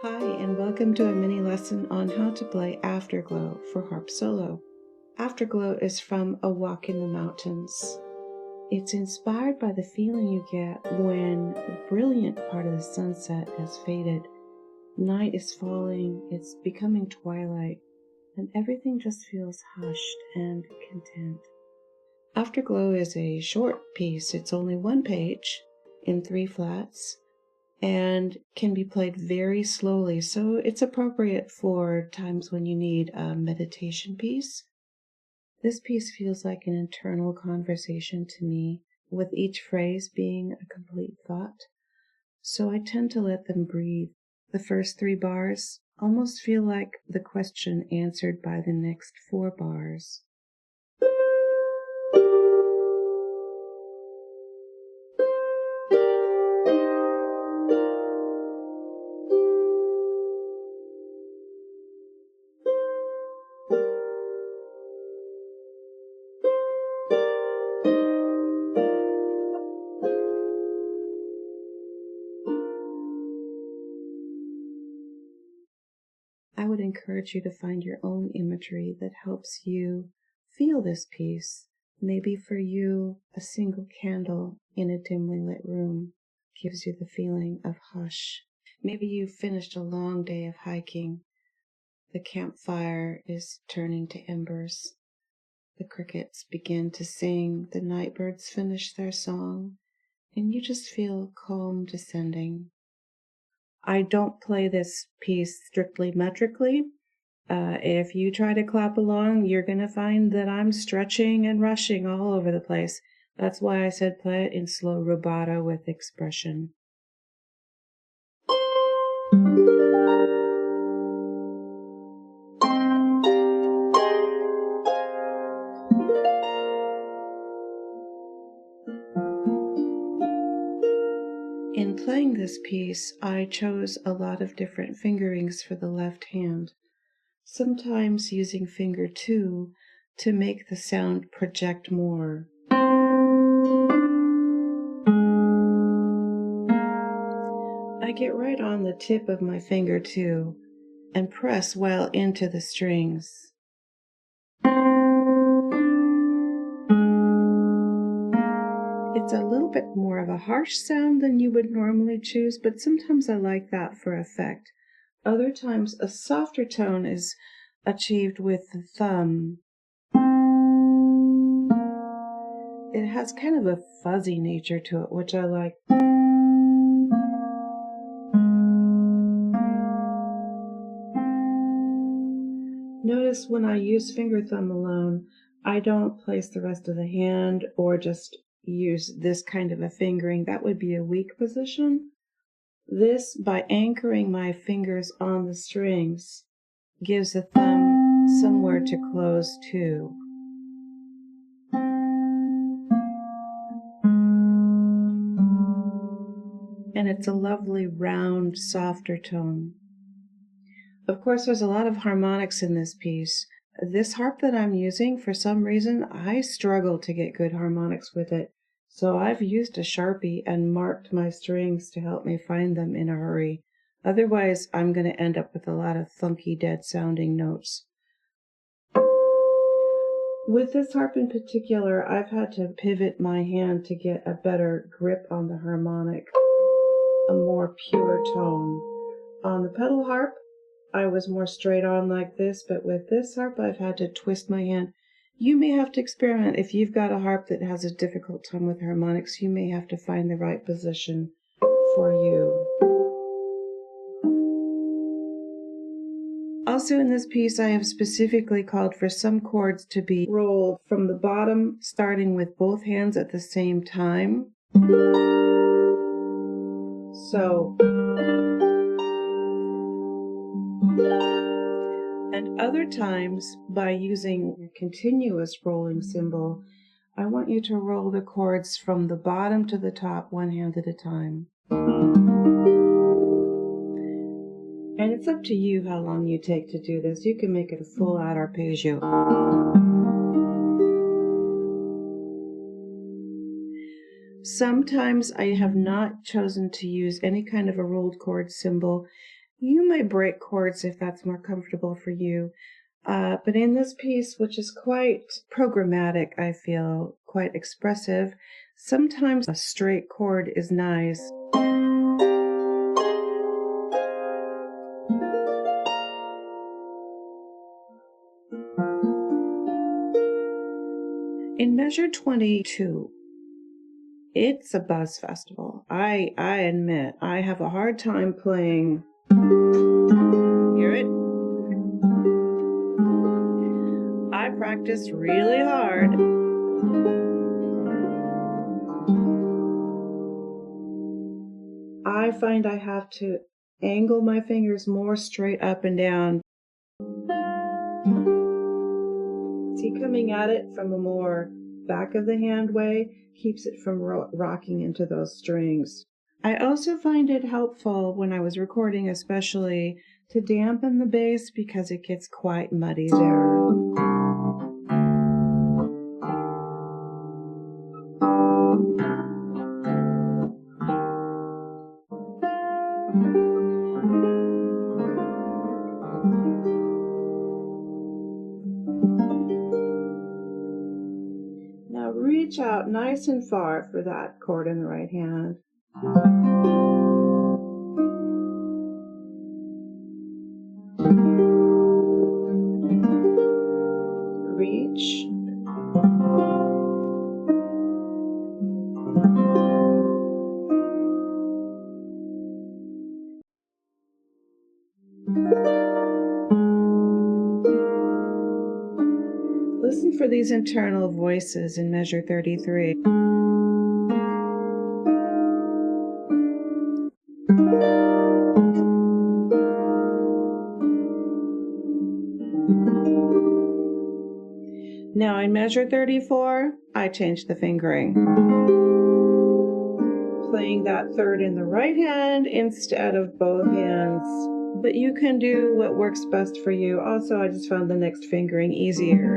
Hi, and welcome to a mini lesson on how to play Afterglow for harp solo. Afterglow is from A Walk in the Mountains. It's inspired by the feeling you get when the brilliant part of the sunset has faded. Night is falling, it's becoming twilight, and everything just feels hushed and content. Afterglow is a short piece. It's only one page in 3 flats. And can be played very slowly, so it's appropriate for times when you need a meditation piece. This piece feels like an internal conversation to me, with each phrase being a complete thought, so I tend to let them breathe. The first 3 bars almost feel like the question answered by the next 4 bars. I would encourage you to find your own imagery that helps you feel this piece. Maybe for you, a single candle in a dimly lit room gives you the feeling of hush. Maybe you finished a long day of hiking. The campfire is turning to embers. The crickets begin to sing, the nightbirds finish their song, and you just feel calm descending. I don't play this piece strictly metrically. If you try to clap along, you're going to find that I'm stretching and rushing all over the place. That's why I said play it in slow rubato with expression. In playing this piece, I chose a lot of different fingerings for the left hand, sometimes using finger 2 to make the sound project more. I get right on the tip of my finger 2 and press well into the strings. It's a little bit more of a harsh sound than you would normally choose, but sometimes I like that for effect. Other times a softer tone is achieved with the thumb. It has kind of a fuzzy nature to it, which I like. Notice when I use finger thumb alone, I don't place the rest of the hand or just use this kind of a fingering. That would be a weak position. This, by anchoring my fingers on the strings, gives the thumb somewhere to close to. And it's a lovely, round, softer tone. Of course, there's a lot of harmonics in this piece. This harp that I'm using, for some reason, I struggle to get good harmonics with it. So I've used a Sharpie and marked my strings to help me find them in a hurry. Otherwise, I'm going to end up with a lot of funky, dead-sounding notes. With this harp in particular, I've had to pivot my hand to get a better grip on the harmonic, a more pure tone. On the pedal harp, I was more straight on like this, but with this harp, I've had to twist my hand. You may have to experiment. If you've got a harp that has a difficult time with harmonics, you may have to find the right position for you. Also in this piece, I have specifically called for some chords to be rolled from the bottom, starting with both hands at the same time. So, and other times, by using a continuous rolling cymbal, I want you to roll the chords from the bottom to the top, one hand at a time. And it's up to you how long you take to do this. You can make it a full out arpeggio. Sometimes I have not chosen to use any kind of a rolled chord cymbal, You may break chords if that's more comfortable for you. But in this piece, which is quite programmatic, I feel, quite expressive, sometimes a straight chord is nice. In measure 22, it's a buzz festival. I admit, I have a hard time playing. Hear it? I practice really hard. I find I have to angle my fingers more straight up and down. See, coming at it from a more back of the hand way keeps it from rocking into those strings. I also find it helpful when I was recording, especially, to dampen the bass because it gets quite muddy there. Now reach out nice and far for that chord in the right hand. Reach. Listen for these internal voices in measure 33. Now in measure 34, I changed the fingering, playing that third in the right hand instead of both hands. But you can do what works best for you. Also, I just found the next fingering easier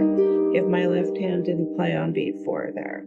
if my left hand didn't play on beat 4 there.